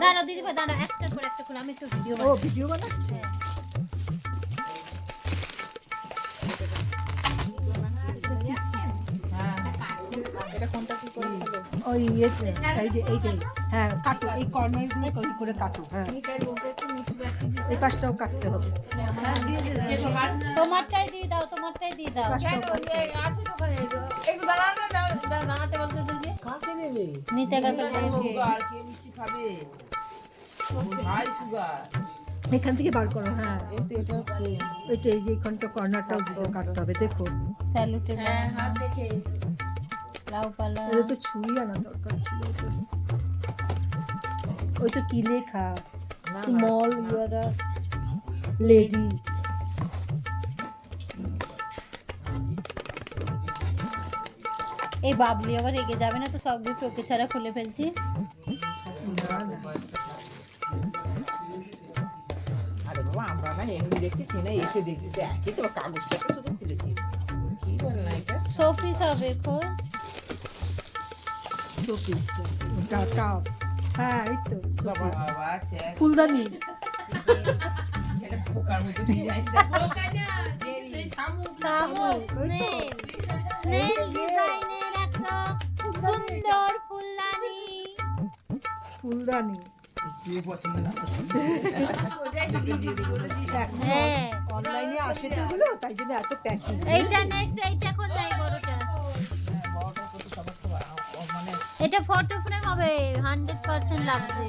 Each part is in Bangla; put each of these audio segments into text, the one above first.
দাঁড়াও দিদি ভাই দাঁড়াও, একটার পর একটা করে আমি একটু ভিডিও বানাই। ও ভিডিও বানাচ্ছি। ওই এই যে এইটাই, হ্যাঁ কাটো, এই কর্নারগুলো করে কাটো। হ্যাঁ এই কাজটাও কাটতে হবে। তোমারটাই দিয়ে দাও, তোমারটাই দিয়ে দাও। নিতে কাকে এখান থেকে বার করো। হ্যাঁ ওইটা, এই যে এখানটা কর্নারটাও কাটতে হবে। দেখো স্যালুটের হাত দেখে লাউ পালা। এটা তো ছুরি আনা দরকার ছিল। ওই তো কি লেখা, small you are the lady. এই বাবলি আবার রেগে যাবে না তো? সব গিফট ওকে ছাড়া খুলে ফেলছি। আরে বাবা, আমরা না এমনি দেখতেছি না, এসে দেখছি একই তো, কাগজটা তো শুধু খুলেছি। কি বলে না এটা? শোপিস হবে এখন। শোপিস, কাপ, হ্যাঁ এই তো বাবা বাবা, চেক ফুলদানি। এটা পোকার মতো ডিজাইন দেখো। শামুক, স্নেল ডিজাইনের একটা সুন্দর ফুলদানি। ফুলদানি হ্যাঁ অনলাইনে আসে তো এগুলো, তাই জন্য এত প্যাকিং। এইটা নেক্সট, এইটা কোন নাই বড়টা? এটা ফটো ফ্রেম হবে, 100% লাগবে।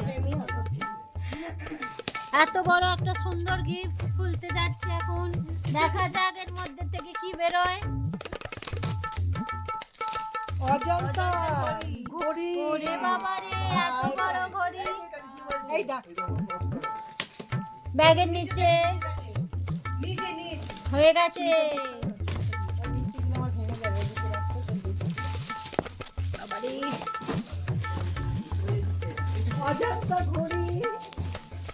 এত বড় একটা সুন্দর গিফট খুলতে যাচ্ছে এখন, দেখা যাক এর মধ্যে থেকে কি বেরোয়। অজন্তা ঘড়ি। ওরে বাবা রে, এত বড় ঘড়ি। এই ডাক ব্যাগের নিচে হয়ে গেছে। অজন্তা ঘড়ি,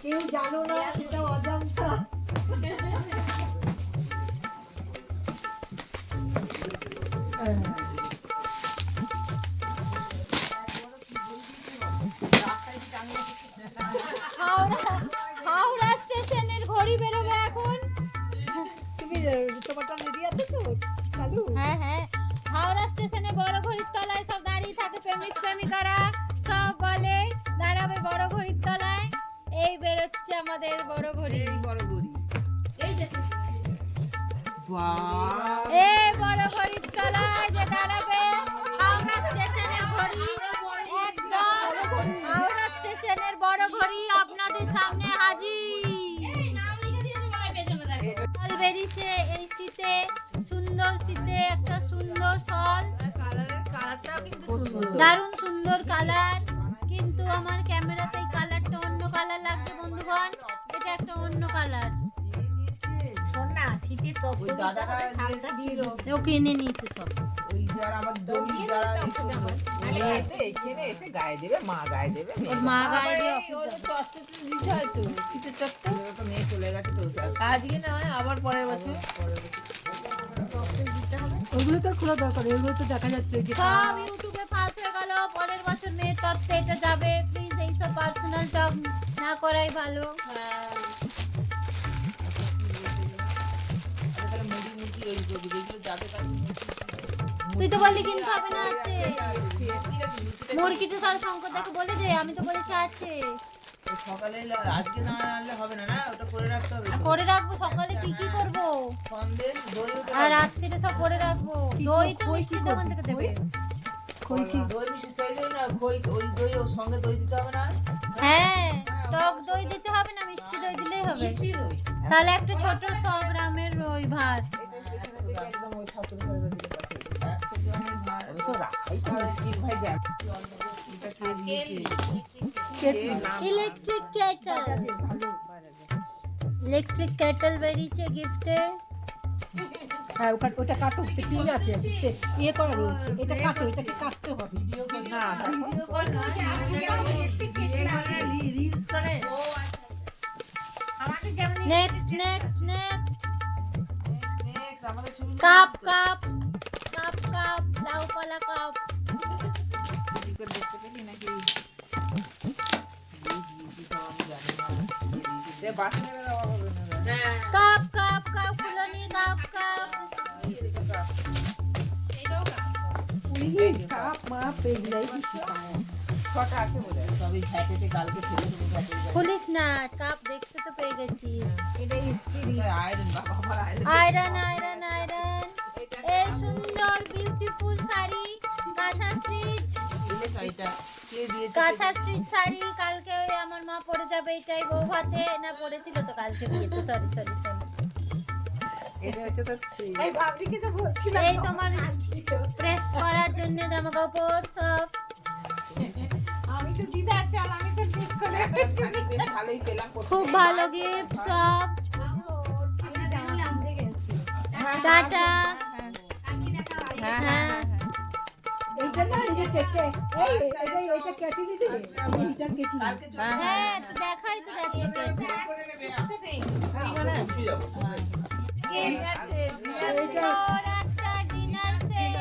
কেউ জানো না সেটা অজন্তা। হাওড়া স্টেশনের ঘড়ি বেরোবে এখন। তুমি তোমারটা রেডি আছে তো? চালু। হ্যাঁ হ্যাঁ, হাওড়া স্টেশনে বড় ঘড়ির তলায় সব দাঁড়িয়ে থাকে প্রেমিক প্রেমিকারা, সব বলে দাঁড়াবে বড় ঘড়ির তলায়। এই বেরোচ্ছে আমাদের বড় ঘড়ি। বড় গড়ি, এই দেখো। বাহ, এই বড় ঘড়ির তলায় যে দাঁড়াবে হাওড়া স্টেশনের ঘড়ি, একদম হাওড়া স্টেশনের বড় ঘড়ি আপনাদের সামনে হাজির। সল বেরিয়েছে এই শীতে, সুন্দর শীতে একটা সুন্দর সল, কালারটাও কিন্তু সুন্দর। দারুণ সুন্দর কালার। কিন্তু আমার ক্যামেরাতে এই কালারটা অন্য কালার লাগছে বন্ধুগণ, এটা একটা অন্য কালার। শোন না, শীতে তো ওই দাদাটা শালটা ছিল, ও কিনে নিয়েছে সব। ওই যারা আমার দড়ি যারা এসে এখানে এসে গায়ে দেবে, মা গায়ে দেবে, ওর মা গায়ে দিয়ে তো মেয়ে চলে গেছে তো আজকে না হয় আবার পরের বছর। ওইগুলো তো আর খোলা দরকার, ওইগুলো তো দেখা যাচ্ছে ওই যে সব ইউটিউবে ফাঁস হয়ে গেল। পরের বছর মেয়ের তত্ত্বে এটা যাবে। প্লিজ এইসব পার্সোনাল টক না করাই ভালো। তাহলে মুড়ি মুড়ি ওই যেগুলো যাবে তার তুই তো বললি কিন্তু হবে না, আছে মুরগিটা সব শঙ্কর দাকে বলে দে, আমি তো বলেছি আছে। সকালে আজকে না আনলে হবে না, না ওটা করে রাখতে হবে তো। করে রাখবো, সকালে কি কি করবো সন্দেশ দই আর রাত্রিরে সব করে রাখবো। দই তো মিষ্টি দোকান থেকে দেবে। খই কি দই মিশে সেই দই না, খই ওই দই ওর সঙ্গে দই দিতে হবে না। হ্যাঁ, টক দই দিতে হবে না, মিষ্টি দই দিলেই হবে। মিষ্টি দই তাহলে একটা ছোট 100 গ্রামের ওই ভাত। একদম ওই ঠাকুর ঘরে দিতে পারবে। 100 গ্রামের ভাত অবশ্য রাখাই তো মিষ্টির ভাই দেয়। ইলেকট্রিক কেটল, ইলেকট্রিক কেটল বেরিয়েছে গিফটে। হ্যাঁ ওটা কাটো, টিন আছে, ইয়ে করা রয়েছে, এটা কাটো, এটাকে কাটতে হবে। নেক্সট নেক্সট নেক্সট আমাদের ছবি কাপ কাপ কাপ কাপ লাউ পালা কাপ। বাসনের অভাব হবে না। হ্যাঁ কাপ কাপ কাপ ফুলনি কাপ কাপ এইটাও না ওই কাপ মাপ এগুলাই বেশি পায় আছে। ছটা আছে বোধ হয়, তবে ঘ্যাটেতে কালকে ছেড়ে দেবো ঘ্যাটের জায়গায়। খুলিস না, কাপ দেখতে তো পেয়ে গেছিস। এটা স্টিল আয়রন, বাবা আমার আয়রন। Iron iron iron. এই সুন্দর বিউটিফুল শাড়ি, কাঁথা স্টিচ, দিলে শাড়িটা কে দিয়েছে? কাঁথা স্টিচ শাড়ি কালকে ওই আমার মা পরে যাবে, এটাই বউ ভাতে না পরেছিল তো কালকে বিয়েতে, সরি সরি সরি। এটা হচ্ছে তোর স্ত্রী। এই ভাবলিকে তো বলছিলাম এই তোমার প্রেস করার জন্য জামা কাপড় সব। আমি তো দিদা চাল আমি তো ঠিক করে শাড়ি বেশ ভালোই পেলাম। খুব ভালো গিফট সব। টাটা। হ্যাঁ হ্যাঁ এইটা না এই যে কেটে এই এইটা কেটে দিদি এইটা কেটে হ্যাঁ তো দেখাই তো যাচ্ছে কেটে। সুন্দর একটা ডিনার সেট,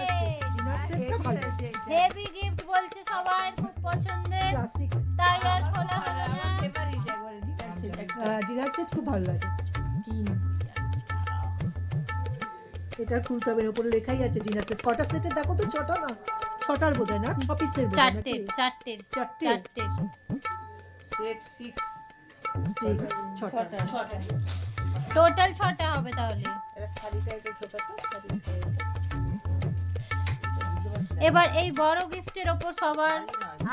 হেভি গিফট বলছে সবার খুব পছন্দের, ক্লাসিক তাই আর খোলা হলো না। ডিনার সেট খুব ভালো লাগে। এটা খুলতে হবে, এর উপরে লেখাই আছে ডিনার সেট। কটা সেটের দেখো তো, ছটা না ছটার বোধহয় না, 6 পিসের বোধহয় চারটে নাকি? চারটে চারটে চারটে সেট 6 6 ছটা টোটাল 6টা হবে তাহলে। এটা শাড়িটা একটু ছোট তো শাড়িটা। এবার এই বড় গিফটের ওপর সবার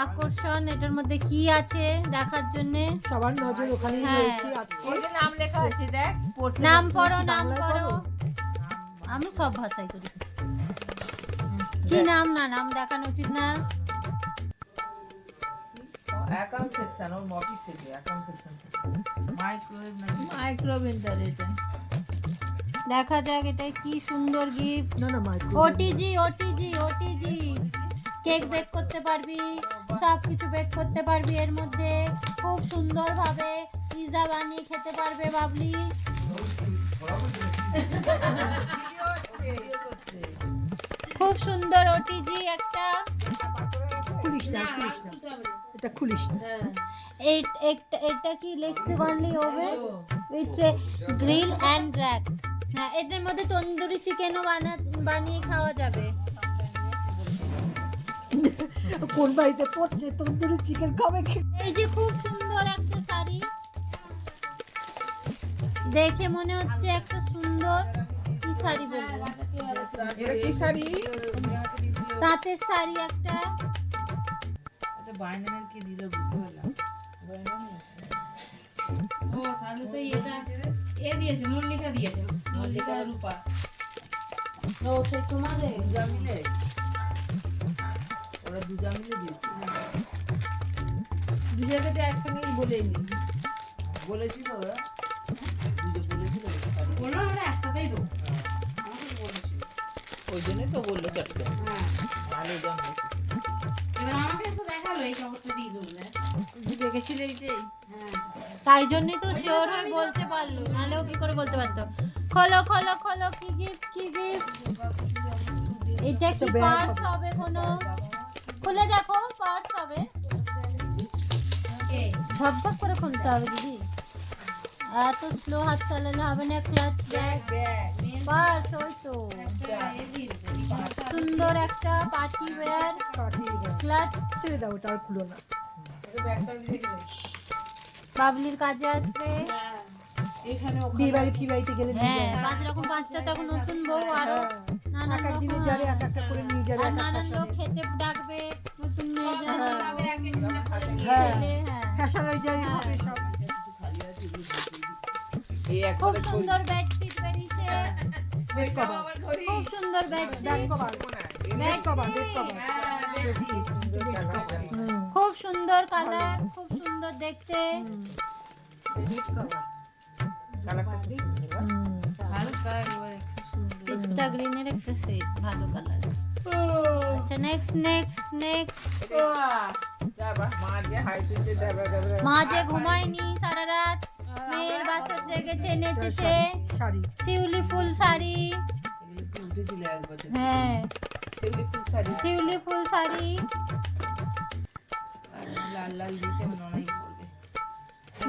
আকর্ষণ, এটার মধ্যে কি আছে দেখার জন্য। সবার নজর ওখানেই হ্যাঁ। রয়েছে। আজকে ওই যে নাম লেখা আছে দেখ, পড়তে নাম পড়ো নাম বাংলায় পড়ো। পড়ো? আমি সব ভাষায় করি। কি নাম? না নাম দেখানো উচিত না। অ্যাকাউন্ট সেকশন, ওর অফিস থেকে অ্যাকাউন্ট সেকশন মাইক্রোওয়েভ নাকি মাইক্রোভেন্টার এটা দেখা যাক এটা কি সুন্দর গিফট। না না micro OTG OTG OTG, cake bake করতে পারবি, সব কিছু বেক করতে পারবি এর মধ্যে। খুব সুন্দরভাবে পিৎজা বানিয়ে খেতে পারবে বাবলি। খুব সুন্দর ওটিজি একটা। খুলিস না এটা খুলিস না। এটা কি electric oven with grill and rack. হ্যাঁ এটার মধ্যে তন্দুরি চিকেনও বানিয়ে খাওয়া যাবে। কোন বাড়িতে পড়ছে তন্দুরি চিকেন খাবে? এই যে খুব সুন্দর একটা শাড়ি, দেখে মনে হচ্ছে একটা সুন্দর কি শাড়ি বলবো, এটা কি শাড়ি? তাঁতের শাড়ি একটা। এটা বাইনানের কি দিল বুঝতে পারলাম। ও তাহলে সেই এটা এ দিয়েছে, মল্লিকা দিয়েছে, মল্লিকা রূপা। ও সেই তোমাদের দুজা মিলে, ওরা দুজা মিলে দিয়েছে। দুজনকে তো একসঙ্গেই বলেই নি, বলেছিল ওরা, দুজে বলেছিল শাড়ি। বললো আমরা একসাথেই দেবো, আমাকে বলেছিল। ওই জন্যই তো বললো চটকে, হ্যাঁ ভালো জানবে। এবার আমাকে এসে দেখালো এই খবরটা দিয়ে দেবো না, দেখেছিল এইটাই। হ্যাঁ তাই জন্যই তো শিওর হয়ে বলতে পারলো, নাহলেও কি করে বলতে পারতো। খোলো খোলো খোলো, কি গিফট কি গিফট। এটা কি পার্স হবে কোনো? খুলে দেখো, পার্স হবে। ঝপঝপ করে খুলতে হবে দিদি, এত স্লো হাত চালালে হবে না। ক্লাচ ব্যাগ পার্স, ওই তো সুন্দর একটা পার্টি ওয়্যার ক্লাচ। ছেড়ে দাও, ওটা আর খুলো না। বাবলির কাজে আসবে। বিয়ে বাড়ি ফি বাড়িতে গেলে নিয়ে হ্যাঁ যায়। 5 রকম 5টা তখন নতুন বউ আরো নানান এক এক দিনে রকম, যারে এক একটা করে নিয়ে যাবে। আর নানান লোক খেতে ডাকবে, নতুন মেয়ে যাবে, হ্যাঁ ছেলে। হ্যাঁ ফ্যাশনাইজারই হবে সব। এই খুব একবারে সুন্দর বেডশিট বেরিয়েছে, বেড কভার খুব সুন্দর bed bedsheet, cover bed cover bed cover খুব সুন্দর কালার, খুব সুন্দর দেখতে। ভালো কাজ এবারে, খুব সুন্দর। পিস্তা গ্রিনের একটা সেট, ভালো কালার। আচ্ছা নেক্সট নেক্সট নেক্সট। মা যে ঘুমায়নি সারা রাত, মেয়ের বাসর জেগেছে, নেচেছে। শাড়ি শিউলি ফুল শাড়ি, উঠেছিল এক বছর হ্যাঁ সেগুলি ফুল শাড়ি শিউলি ফুল শাড়ি। লাল লাল দিয়েছে, আমার ননাই বলবে।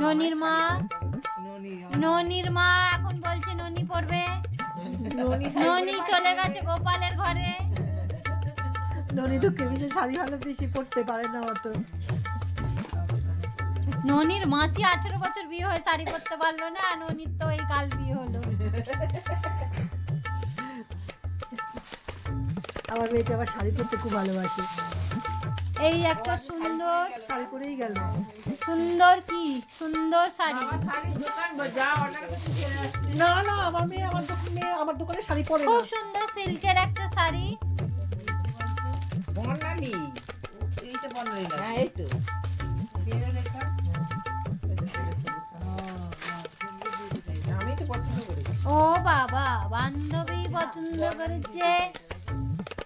ননির মা ননির মা এখন বলছে ননি পড়বে। ননি চলে গেছে গোপালের ঘরে। ননি তো কেমিসে শাড়ি হলে বেশি পড়তে পারে না অত। ননির মাসি 18 বছর বিয়ে হয়ে শাড়ি পরতে পারলো না, আর ননির তো এই কাল বিয়ে হলো। আমার মেয়েটা আবার শাড়ি পরতে খুব ভালোবাসে। এই একটা সুন্দর শাড়ি পরেই গেল। সুন্দর কি সুন্দর শাড়ি। শাড়ির দোকান যা অর্ডার করতে চলে আসছে। না না, আমার মেয়ে আমার দোকানে শাড়ি পরে খুব না। সুন্দর সিল্কের একটা শাড়ি। বর্ণালী, এইটা বন্ধই না। হ্যাঁ এই তো আমি তো পছন্দ করি। ও বাবা, বান্ধবী পছন্দ করেছে।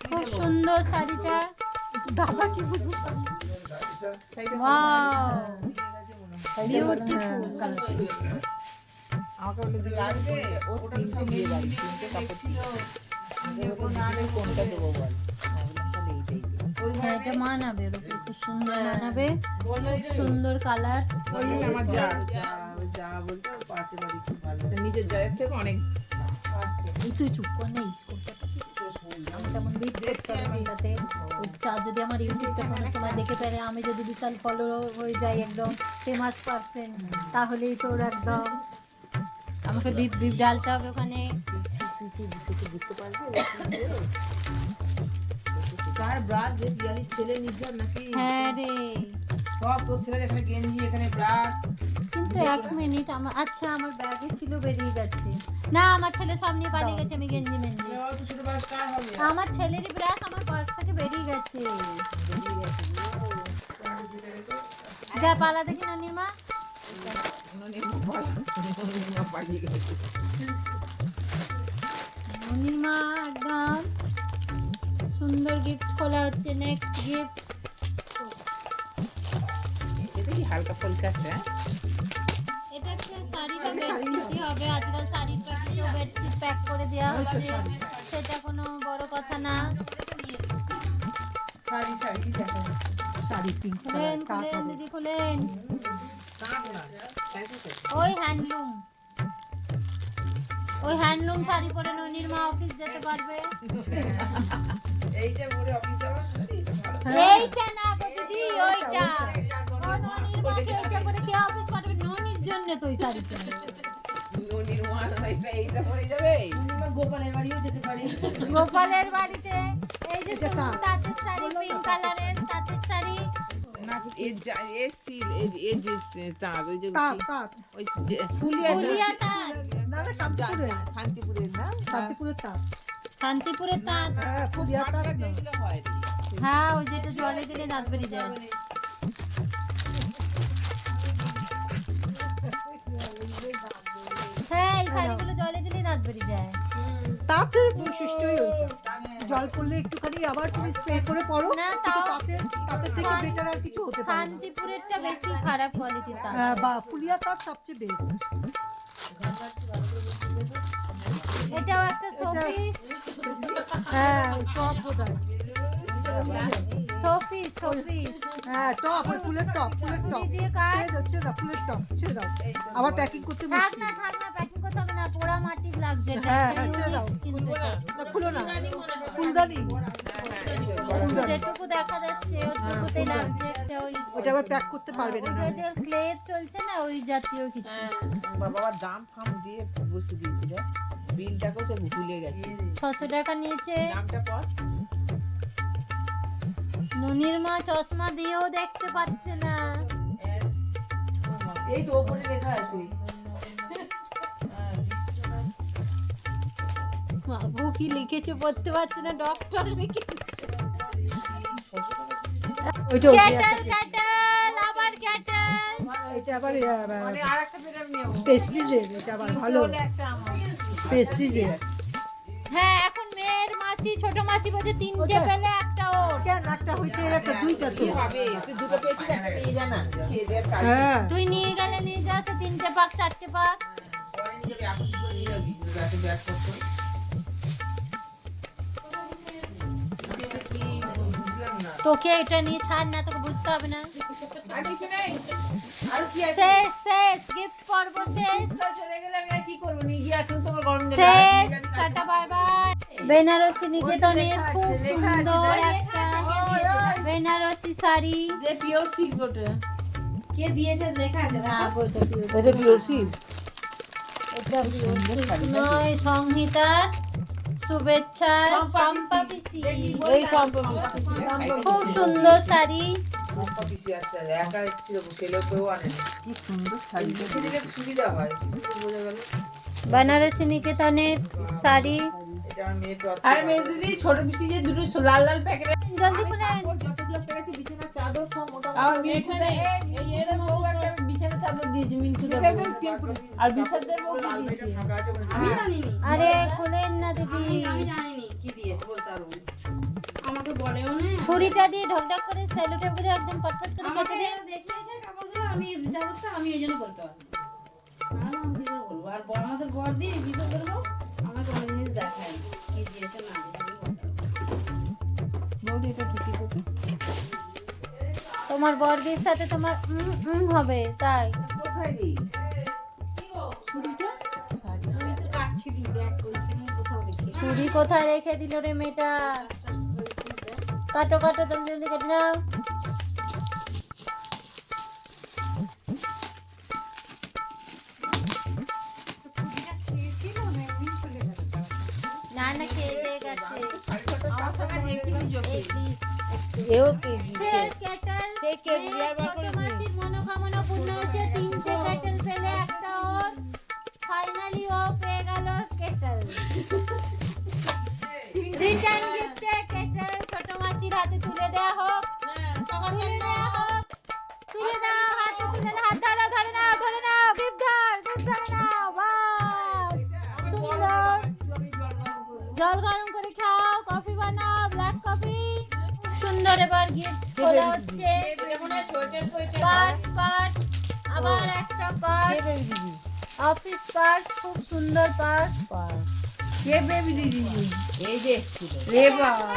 খুব সুন্দর শাড়িটা। দাদা কি বুঝবো? ওয়াও, হ্যাঁ, বিউটিফুল। আমাকে বলে দিল আসবে, ও 3টে বিয়ে বাড়ি, 3টে কাপড় ছিল। আমি কোনটা দেবো বল? আমি বললাম তাহলে এইটাই দে। হ্যাঁ, এটা মানাবে, ওর উপর খুব সুন্দর মানাবে। খুব সুন্দর কালার। ওই আমার যা বলতে ওর পাশে বাড়ি খুব ভালো। নিজের জায়ের থেকে অনেক তুই চুপ কর না, স্কুলটা আমি তেমন বিট করতে পারি না। চা যদি আমার ইউটিউবটা কোনো সময় দেখে ফেলে, আমি যদি বিশাল ফলোয়ার হয়ে যাই, একদম ফেমাস পারসন, তাহলেই তোর একদম আমাকে বিপ বিপ ডালতে হবে ওখানে। তুই কি বুঝতে পারবি? কার ব্রাশ যে পিয়ালির ছেলে নিজের নাকি? হ্যাঁ রে, সব তোর ছেলের এখানে গেঞ্জি, এখানে ব্রাশ। কিন্তু 1 মিনিট আচ্ছা, আমার ব্যাগে ছিল, বেরিয়ে গেছে। না, আমার ছেলে সব নিয়ে পালিয়ে গেছে। আমি গেঞ্জি মেঞ্জি, অত ছোট ব্রাশ কার হবে? আমার ছেলেরই ব্রাশ আমার পার্স থেকে বেরিয়ে গেছে। যা পালা দেখি নানির মা। ননির মা একদম সুন্দর গিফট খোলা হচ্ছে। Next gift. এটা কি হালকা ফুলকা আছে? এটা একটা শাড়ি বা বেডশিটই হবে। আজকাল শাড়ির প্যাকেটেও বেডশিট প্যাক করে দেওয়া হচ্ছে, সেটা কোনো বড় কথা না। শাড়ি দেখো। শাড়ি পিঙ্ক খুলেন কালার খুলেন দিদি খুলেন। কার না? ওই হ্যান্ডলুম, ওই হ্যান্ডলুম শাড়ি পরে ননির মা অফিস যেতে পারবে। এইটা পরে অফিস যাওয়ার শাড়ি? এইটা না গো দিদি, ওইটা। ও ননির মাকে এইটা পরে কে অফিস পাঠাবে? ননির জন্য তো ওই শাড়িটা। ননির মা এইটা পরে যাবে? পূর্ণিমা গোপালের বাড়িও যেতে পারে। গোপালের বাড়িতে এই যে এটা সুন্দর তাঁতের শাড়ি, পিঙ্ক কালারের তাঁতের শাড়ি। ফুলিয়া তাঁত, না না, শান্তিপুরে, শান্তিপুরের না শান্তিপুরের তাঁত। শান্তিপুরের তাঁত। হ্যাঁ, ফুলিয়া তাঁত না। হয় হ্যাঁ, ওই যেটা জলে দিলে দাঁত বেরিয়ে যায়। হ্যাঁ, এই শাড়িগুলো জলে দিলে দাঁত বেরিয়ে যায়। তাঁতের বৈশিষ্ট্যই ওইটা। জল পড়লে একটুখানি আবার তুমি স্প্রে করে পরো, না, কিন্তু তাও তাঁতের থেকে বেটার আর কিছু হতে পারে না। শান্তিপুরেরটা বেশি খারাপ কোয়ালিটির তাঁত। হ্যাঁ, বা ফুলিয়া তাঁত সবচেয়ে বেস্ট। এটাও একটা শোপিস। হ্যাঁ, টপ বোধহয়। Showpiece showpiece. হ্যাঁ, টপ, ফুলের টপ, ফুলের টপ। দিয়ে কাট। ছেড়ে দাও, ফুলের টপ ছেড়ে দাও। আবার প্যাকিং করতে থাক মুশকিল। না প্যাকিং করতে হবে না, পোড়া মাটির লাগছে এটা। হ্যাঁ, এটা হ্যাঁ, ছেড়ে দাও। unique কিন্তু এটা। না, খুলো না, ফুলদানি। যেটুকু দেখা যাচ্ছে ওটুকুতেই লাগছে একটা ওই ওটা আবার প্যাক করতে পারবে না। ওই যে ক্লে চলছে না, ওই জাতীয় কিছু। বাবা আবার দাম ফাম দিয়ে বসে দিয়েছিল, বিলটাকেও সে ভুলে গেছে। 600 টাকা নিয়েছে। দামটা পর ননির মা চশমা দিয়েও দেখতে পাচ্ছে না। এই তো ওপরে লেখা আছে। বাবু কি লিখেছে পড়তে পারছে না, ডক্টর লিখে। ওইটা ক্যাটেল ক্যাটেল আবার ক্যাটেল। এটা আবার মানে আরেকটা পেলাম নিও। পেস্টিজের, এটা আবার ভালো একটা আমার। পেস্টিজের। হ্যাঁ, এখন মেয়ের মাসি ছোট মাসি বলছে 3টে পেলে একটা ও। কেন একটা হইছে, একটা দুইটা তো। কি হবে? তুই দুটো পেয়েছিস, একটা পেয়ে যা না, খেয়ে দেয় কাজ। হ্যাঁ, তুই নিয়ে গেলে নিয়ে যা, 3টে পাক 4টে পাক। পরে নিয়ে যাবি, এখন কি করে নিয়ে যাবি? ব্যাগে ব্যাগ করতে। এটা কি বুঝলাম না। তোকে এটা নিয়ে ছাড় না, তোকে বুঝতে হবে না। আর কিছু নেই? আর কি আছে? শেষ শেষ গিফট পর্ব শেষ চলে গেলে আমি আর কি করবো? নিয়ে গিয়ে এখন তোমার গরম দেবে। শেষ। Tata bye bye. বেনারসি নিকেতনের খুব সুন্দর একটা বেনারসি শাড়ি। যে পিওর সিল্ক ওটা। কে দিয়েছে লেখা আছে না দেখো। গো, এটা pure এটা পিওর সিল্ক। এটা pure silk নয়, সংহিতার শুভেচ্ছা সম্পা পিসি। এই সম্পর্ক খুব সুন্দর শাড়ি। পিসি আচ্ছা একা এসেছিল ছেলে কেউ আনেনি কি সুন্দর শাড়ি। দিলে সুবিধা হয় বোঝা গেল বেনারসি নিকেতনের শাড়ি। এটা আমার মেয়ে তো আর মেয়েদের ছোট পিসি যে দুটো লাল লাল প্যাকেট জলদি খুলেন। যতগুলো পেয়েছে বিছানার চাদর সব মোটামুটি আর এখানে এই এর মতো একটা বিছানার চাদর দিয়েছি মিন্টু দেব আর বিছানার দেব কি দিয়েছে ফাঁকা আছে আমি জানিনি। আরে খুলেন না দিদি। আমি জানিনি কি দিয়েছে বলতে পারবো না। আমাকে বলেও না। ছুরিটা দিয়ে ঢকঢক করে সেলোটেপ করে একদম পাতলা করে আমাকে কেটে দিন। দেখিয়েছে কাপড়গুলো, আমি চাদরটা আমি এই জন্য বলতে পারবো না। আমি কি করে বলবো? আর আমাদের বর দিয়ে বিয়ে করবো, আমার কোনো জিনিস দেখায় না। কি দিয়েছে না দিয়েছে আমি বলতে পারবো না। বৌদি এটা ঢুকি দিতে তোমার বর্দির সাথে তোমার হবে তাই। কোথায় রে কি গো? ছুরিটা আমি তো কাটছি দি দেখ ওইখানে কোথাও দেখি। ছুরি কোথায় রেখে দিল রে মেয়েটা? কাটো কাটো জলদি জলদি কেটে নাও। না না খেয়ে দিয়ে গেছে। আমার সঙ্গে দেখিনি যোগে এও কে দিয়েছে? ফের কেটেল কে কে বিয়ার বার ছোট করেছে? মাসির মনোকামনা পূর্ণ হয়েছে। 3টে কেটেল পেলে একটা ওর। ফাইনালি ও পেয়ে গেল কেটেল। রিটার্ন গিফটে কেটেল ছোট মাসির হাতে তুলে দেওয়া হোক। তুলে দেওয়া হোক। তুলে দাও, হাতে তুলে দাও। হাত ধরো, ধরে নাও, ধরে নাও। গিফট ধরে নাও। বাহ সুন্দর। জল গরম করে খাও, কফি বানাও, ব্ল্যাক কফি। সুন্দর। এবার গিফট খোলা হচ্ছে। পার্স আবার একটা পার্স, অফিস পার্স, খুব সুন্দর পার্স। কে বেবি দিদি এই যে এসেছিল। রে বাবা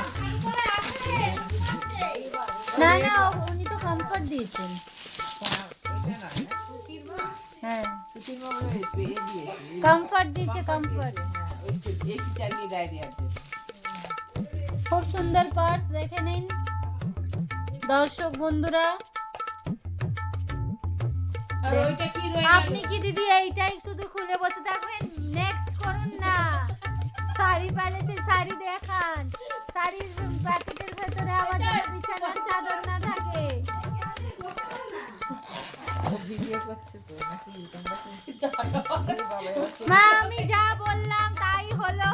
না না উনি তো কমফর্ট দিয়েছেন। হ্যাঁ সুতির মা বলে পেয়ে দিয়েছে কমফর্ট দিয়েছে, কমফর্ট। এসি চালিয়ে ডায়রি আছে খুব সুন্দর পার্স, দেখে নিন দর্শক বন্ধুরা। আর ওইটা কি রয়ে আপনি কি দিদি এইটাই শুধু খুলে বসে থাকবেন? নেক্সট করুন না। শাড়ি প্যালেসে শাড়ি দেখান। শাড়ির প্যাকেটের ভেতরে আবার যেন বিছানার চাদর না থাকে। ভিডিও করছে তো নাকি তোমরা মা আমি যা বললাম তাই হলো।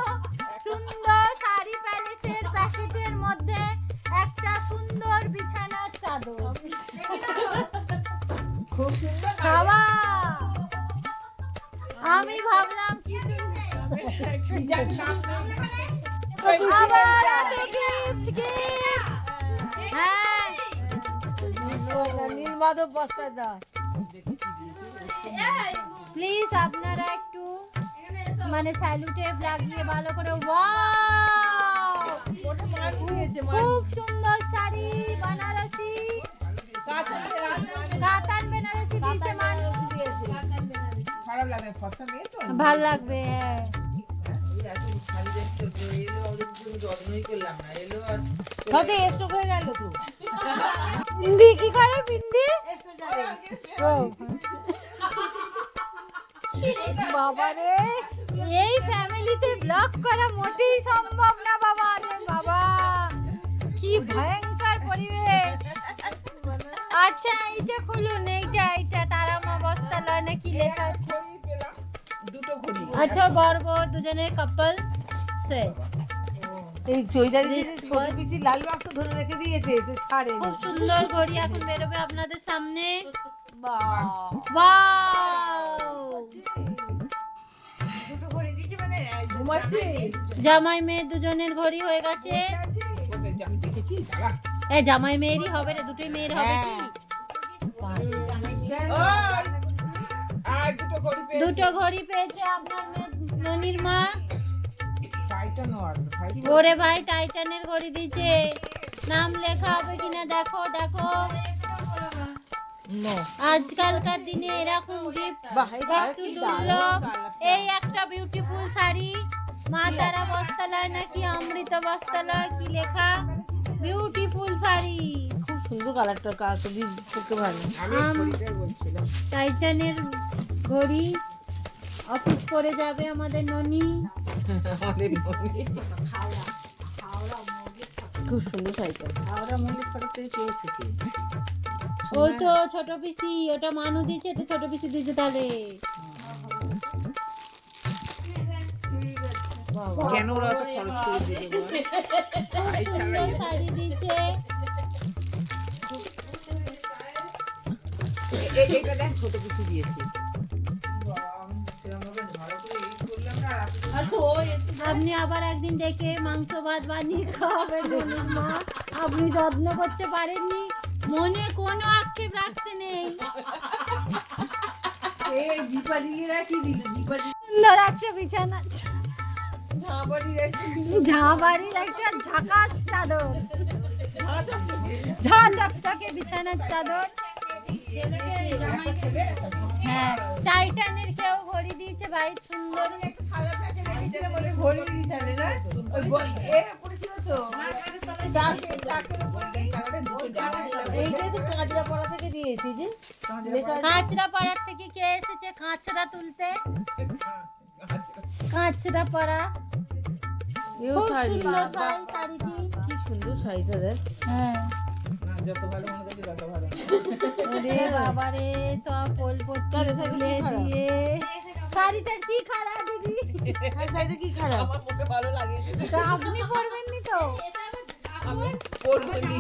সুন্দর শাড়ি প্যালেসের প্যাকেটের মধ্যে একটা সুন্দর বিছানার চাদর। খুব সুন্দর বাবা আমি ভাবলাম কি সুন্দর। কি জানি নাম আবার গিফট গিফট। হ্যাঁ নীলমাধব বস্তা দাও। প্লিজ আপনারা একটু মানে স্যালুটেপ লাগিয়ে ভালো করে। ওয়াও খুব সুন্দর শাড়ি বেনারসি, কাতান বেনারসি দিয়েছে মানুষ। খারাপ লাগে ফসা মেয়ে তো ভাল লাগবে। হ্যাঁ শাড়ি দেখতে এলো ওদের কোনো যত্নই করলাম না এলো আর হতে স্টক হয়ে গেল তো। বিন্দি কি করে বিন্দি? স্ট্রোক। বাবা রে এই ফ্যামিলিতে ব্লগ করা মোটেই সম্ভব না বাবা রে বাবা, কি ভয়ঙ্কর পরিবেশ। আচ্ছা এইটা খুলুন, এইটা তারামা বস্তা লয় না কি লেখা আছে? দুটো ঘড়ি আচ্ছা বর্ব দুজনের কাপল সেট। এই চৈতালি দিদি ছোট পিসি লাল বাক্স ধরে রেখে দিয়েছে, সে ছাড়ে খুব সুন্দর ঘড়ি এখন বেরোবে আপনাদের সামনে। ওয়াও দুটো ঘড়ি দিয়েছে মানে ঘুমাচ্ছে। জামাই মেয়ে দুজনের ঘড়ি হয়ে গেছে। আমি দেখেছি এ জামাই মেয়েরই হবে রে, দুটোই মেয়ের হবে কি? আর দুটো ঘড়ি পেয়ে দুটো ঘড়ি পেয়েছে আপনার ননির মা। টাইটান ওয়ার্ড ভাই ওরে ভাই টাইটানের ঘড়ি দিয়েছে। নাম লেখা হবে কিনা দেখো দেখো। আজকালকার দিনে এরকম গিফট একটু দুর্লভ। এই একটা বিউটিফুল শাড়ি, মা তারা বস্ত্রালয় নাকি অমৃত বস্ত্রালয় কি লেখা, বিউটিফুল শাড়ি। খুব সুন্দর কালারটা, কাকুদি খুবই ভালো। টাইটানের ঘড়ি, অফিস করে যাবে আমাদের ননি। খুব সুন্দর শাড়িটা। হাওড়া মল্লিক পাড়া থেকে কে এসেছে? ওই তো ছোট পিসি, ওটা মানু দিয়েছে, এটা ছোট পিসি দিয়েছে। তাহলে কেন ওরা অত খরচ করে দিবে বল? সুন্দর শাড়ি দিয়েছে। এটা দেখ ছোট কিছু দিয়েছি। আপনি আবার একদিন দেখে মাংস ভাত বানিয়ে খাওয়াবেন ননির মা। আপনি যত্ন করতে পারেননি, মনে কোনো আক্ষেপ রাখতে নেই। এই দীপালিরা কি দিল? দীপালি সুন্দর একটা বিছানা, ঝাঁবাড়ির একটা ঝাকাস চাদর, ঝা চকচকে বিছানার চাদর। হ্যাঁ, টাইটানের কেউ ঘড়ি দিয়েছে ভাই, সুন্দর। ঘড়ি দিতে না? ওই এর উপরে ছিল তো। এইটাই তো কাঁচরাপাড়া থেকে দিয়েছি যে। কাঁচরাপাড়ার থেকে কে এসেছে কাঁচরা তুলতে? কাঁচরাপাড়া। এও খুব শাড়ি, সুন্দর ভাই শাড়িটি। কি সুন্দর শাড়িটা দেখ। হ্যাঁ, যত ভালো মনে করছি তত ভালো। ওরে বাবারে, সব পোল পট্টি তুলে দিয়ে। শাড়িটার কি খারাপ দিদি? হ্যাঁ, শাড়িটা কি খারাপ? আমার মুখে ভালো লাগে। তা আপনি পরবেননি তো? আমি পরবো নি।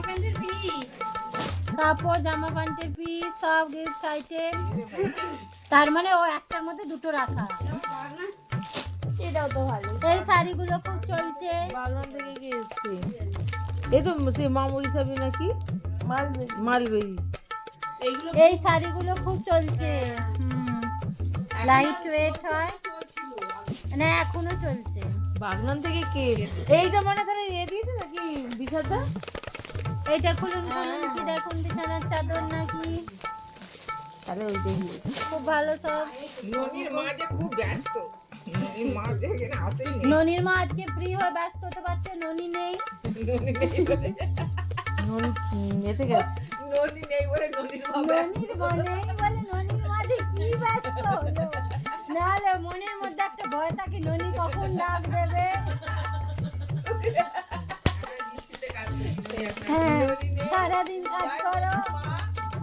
কাপড়, জামা প্যান্টের পিস, সব গিফট আইটেম। তার মানে ও একটার মধ্যে দুটো রাখা। এটাও তো ভালো। এই শাড়িগুলো খুব চলছে। বাগনান থেকে কে এসছে? এই তো সে মামুরি সাবি নাকি মালবেরি। এই শাড়িগুলো খুব চলছে। লাইট ওয়েট হয় না, এখনো চলছে। বাগনান থেকে কে? এইটা মানে তাহলে এ দিয়েছে নাকি বিশাদা? এটা খুলুন খুলুন, কি দেখুন, বিছানার চাদর নাকি? তাহলে ওইটাই দিয়েছে। খুব ভালো সব। ননির মা যে খুব ব্যস্ত। ননির মা যে এখানে আসেই নেই। ননির মা আজকে ফ্রি হয়ে ব্যস্ত হতে পারছে, ননি নেই। এতে গেছে। ননি নেই বলে ননির মা ব্যস্ত। ননির মা নেই বলে ননির মা যে কি ব্যস্ত হলো। নাহলে মনের মধ্যে একটা ভয় থাকে, ননি কখন ডাক দেবে। হ্যাঁ, সারাদিন কাজ করো,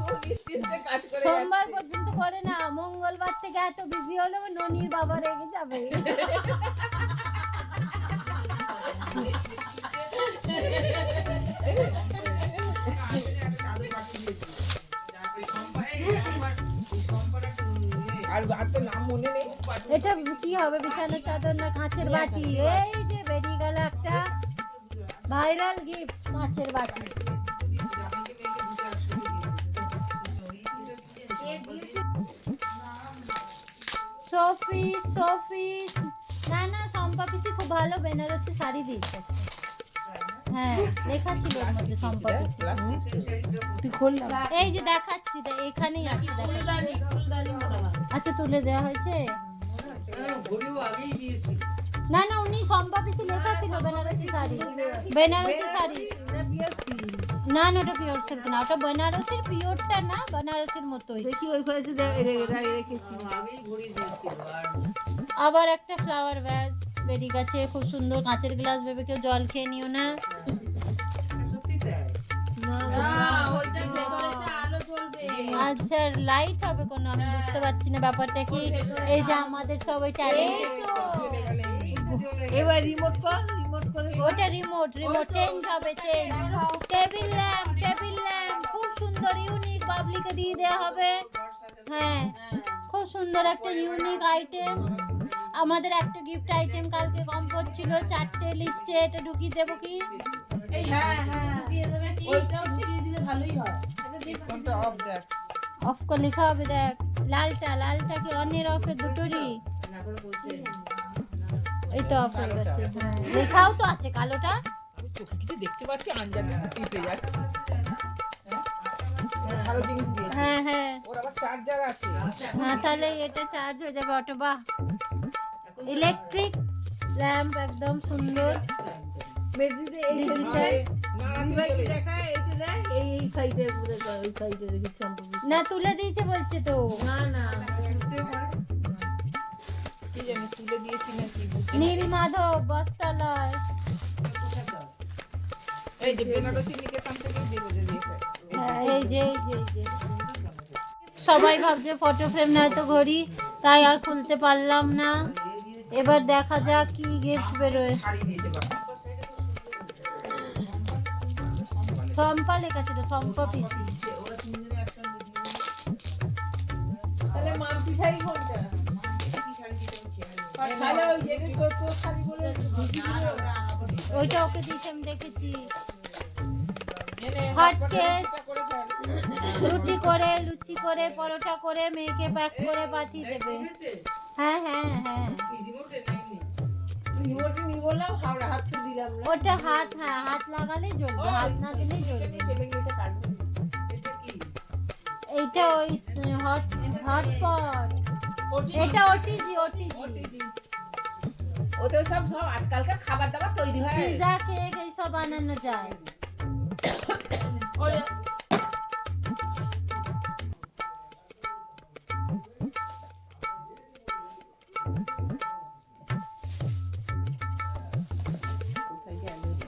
খুব নিশ্চিন্তে কাজ করে সোমবার পর্যন্ত করে না, মঙ্গলবার থেকে এত বিজি হলো ননির বাবা রেগে যাবে। আর তো নাম মনে নেই। এটা কি হবে, বিছানার চাদর না কাঁচের বাটি? এই যে বেরিয়ে গেল একটা ভাইরাল গিফট, কাঁচের বাটি। সফি সফি না না, সম্পা পিসি খুব ভালো বেনারসি শাড়ি দিয়েছে। হ্যাঁ, লেখা ছিল ওর মধ্যে সম্পা পিসি। তুই খুললাম। এই যে দেখাচ্ছি, এখানেই আছে, আচ্ছা তুলে দেওয়া হয়েছে। না না, উনি সম্পা পিসি লেখা ছিল বেনারসি শাড়ি, বেনারসি শাড়ি। না না, ওটা পিওর সিল্ক না, ওটা বেনারসির পিওরটা না, বেনারসির মতোই। দেখি ওই কয়েছে রেখেছি। আবার একটা ফ্লাওয়ার ভ্যাস বেরিয়ে গেছে, খুব সুন্দর কাঁচের গ্লাস, ভেবে কেউ জল খেয়ে নিও না। আচ্ছা, লাইট হবে কোনো, আমি বুঝতে পারছি না ব্যাপারটা কি। এই যে আমাদের সবাই ট্যালেন্ট, এবার রিমোট কর, রিমোট করে ওটা রিমোট, রিমোট চেঞ্জ হবে, change. Table lamp, table lamp খুব সুন্দর ইউনিক, পাবলিকে দিয়ে দেওয়া হবে। হ্যাঁ, খুব সুন্দর একটা ইউনিক আইটেম। আমাদের একটা গিফট আইটেম কালকে কম পড়ছিল, 4টে লিস্টে, এটা ঢুকিয়ে দেবো কি? অফ করে লেখা হবে, দেখ লালটা, লালটা কি অনের অফের দুটোরই? এই তো অফ হয়ে গেছে। হ্যাঁ, লেখাও তো আছে কালোটা। চোখে কিছু দেখতে পাচ্ছি, আঞ্জাতে টিপে যাচ্ছে। ভালো জিনিস দিয়েছে। হ্যাঁ হ্যাঁ ওর আবার চার্জার আছে। হ্যাঁ, তাহলে এটা চার্জ হয়ে যাবে অটো। বাহ, ইলেকট্রিক ল্যাম্প একদম সুন্দর। মেজিতে এই ডিজিটাল দিদিভাইকে দেখায়, এইটা দেয়, এই সাইডে পুরো ওই সাইডে রেখে চাম্পু। না, তুলে দিয়েছে বলছে তো। না না কি জানি তুলে দিয়েছি নাকি বুঝতে নীল মাধব বস্ত্রালয়। এই যে বেনারসি নিকেতন থেকে দিয়ে বোঝে দিয়েছে। হ্যাঁ, এই যে এই যে এই যে সবাই ভাবছে ফটো ফ্রেম নয়তো ঘড়ি, তাই আর খুলতে পারলাম না। এবার দেখা যাক কি গিফট বেরোয়। শাড়ি দিয়েছে বাবা। সম্পা লেখা ছিল, সম্পা পিসি। তাহলে মাম্পি শাড়ি কোনটা? তাহলে ওই যে তোর শাড়ি বলে ওইটা ওকে দিয়েছে, আমি দেখেছি। এনে হট কেস, করে ফেল। রুটি করে, লুচি করে, পরোটা করে মেয়েকে প্যাক করে পাঠিয়ে দেবে। হ্যাঁ হ্যাঁ হ্যাঁ, রিমোটে নিয়ে বললাম হাওড়া হাতটা দিলাম না। ওটা হাত, হ্যাঁ হাত লাগালে জ্বলবে, হাত না দিলেই জ্বলবে। চলে গিয়ে এটা কাটবো। এইটা ওই হটপট, এটা ওটিজি। ওতে সব আজকালকার খাবার দাবার তৈরি হয়। পিৎজা, কেক এইসব বানানো যায়। ওই কোথায় গেল রে?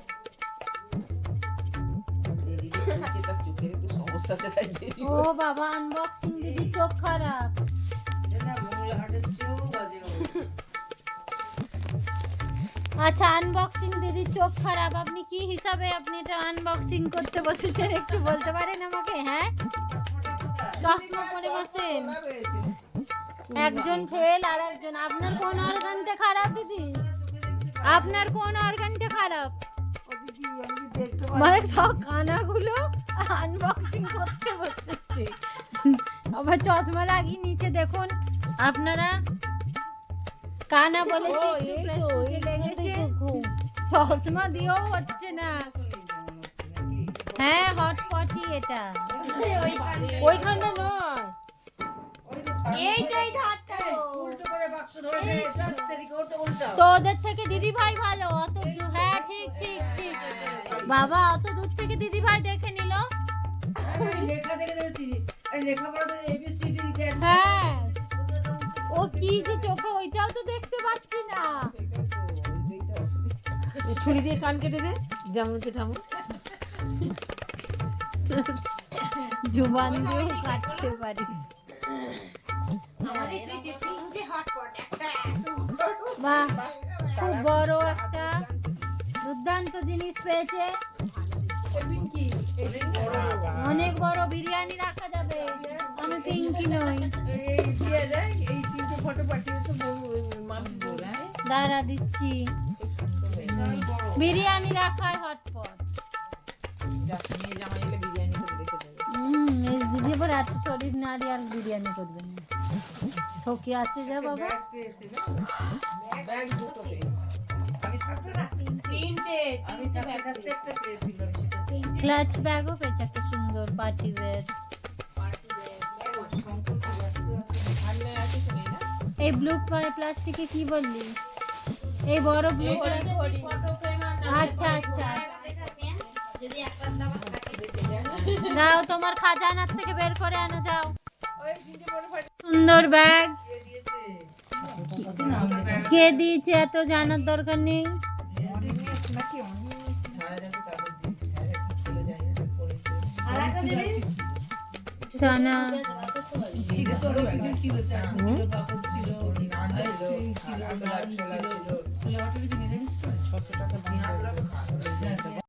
দেরি হচ্ছে, তার চোখের একটু সমস্যা আছে, তাই দেরি ও বাবা, আনবক্সিং দিদি চোখ খারাপ। আচ্ছা, আনবক্সিং দিদি চোখ খারাপ, আপনি কি হিসাবে আপনি এটা আনবক্সিং করতে বসেছেন একটু বলতে পারেন আমাকে? হ্যাঁ, চশমা পরে বসেন। রয়েছে। একজন ফেল আর একজন। আপনার কোন অর্গানটা খারাপ দিদি? আপনার কোন অর্গানটা খারাপ? দিদি আমি কি দেখতে মানে সব কানাগুলো আনবক্সিং করতে বসেছে। আবার চশমা লাগিয়ে নিচে দেখুন আপনারা। কানা বলেছি ও, একটু এই তো, প্রেস্টিজে এই লেগেছে, ঘুম। চশমা দিয়েও হচ্ছে না। হ্যাঁ, হটপটি এটা। ওইখানটা নয়, এইটাই ধারটা তো। উল্টো করে বাক্স ধরেছে, তার তেরিকে ওটা উল্টা। তো ওদের থেকে দিদি ভাই ভালো, অত হ্যাঁ ঠিক ঠিক ঠিক। বাবা, অত দূর থেকে দিদি ভাই দেখে নিল। লেখা দেখে ধরেছি, আর লেখাপড়া তো ABCD হ্যাঁ, ও কি যে চোখে, ওইটাও তো দেখতে পাচ্ছি না। ছুরি দিয়ে কান কেটে দে, যেমন কেটামো। জুবান দিয়েও কাটতে পারিস। বাহ, খুব বড় একটা দুর্দান্ত জিনিস পেয়েছে। অনেক বড় বিরিয়ানি রাখা যাবে। আমি পিঙ্কি নই। এই দিয়ে দেয়, এই তিনটে ফটো পাঠিয়ে তো মাম্পি বলে। দাঁড়া দিচ্ছি। বিরিয়ানি রাখার হটপট। নিয়ে জামাই এলে বিরিয়ানি করে রেখে দেবে। এই দিদি আবার এত শরীর নারী আর বিরিয়ানি করবেন না। ঠকি আছে যা বাবা। ব্যাগ দুটো পেয়েছি। তিনটে ব্যাগ পেয়েছি। ক্লাচ ব্যাগও পেয়েছে একটা সুন্দর পার্টি ওয়্যার। সামনে আছে শুনি না। এই ব্লু প্লাস্টিকে কি বললি? এই বড় ব্লু আচ্ছা আচ্ছা, যদি একটা দাম থাকে দাও তোমার খাজানার থেকে বের করে আনো, যাও। সুন্দর ব্যাগ কে দিয়েছে এত জানার দরকার নেই। চানা